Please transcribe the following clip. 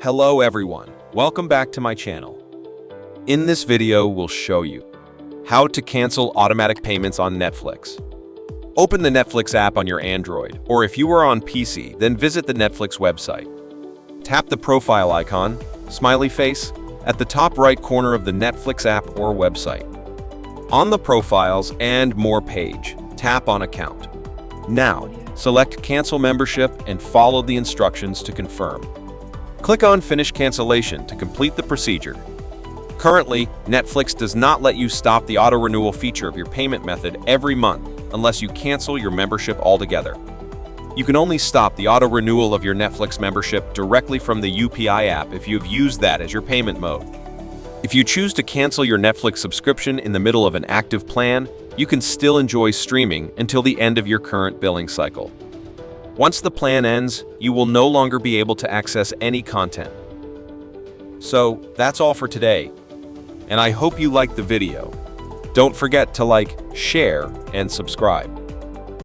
Hello everyone, welcome back to my channel. In this video, we'll show you how to cancel automatic payments on Netflix. Open the Netflix app on your Android, or if you are on PC, then visit the Netflix website. Tap the profile icon, smiley face, at the top right corner of the Netflix app or website. On the Profiles and More page, tap on Account. Now, select Cancel Membership and follow the instructions to confirm. Click on Finish Cancellation to complete the procedure. Currently, Netflix does not let you stop the auto-renewal feature of your payment method every month unless you cancel your membership altogether. You can only stop the auto-renewal of your Netflix membership directly from the UPI app if you've used that as your payment mode. If you choose to cancel your Netflix subscription in the middle of an active plan, you can still enjoy streaming until the end of your current billing cycle. Once the plan ends, you will no longer be able to access any content. So, that's all for today, and I hope you liked the video. Don't forget to like, share, and subscribe.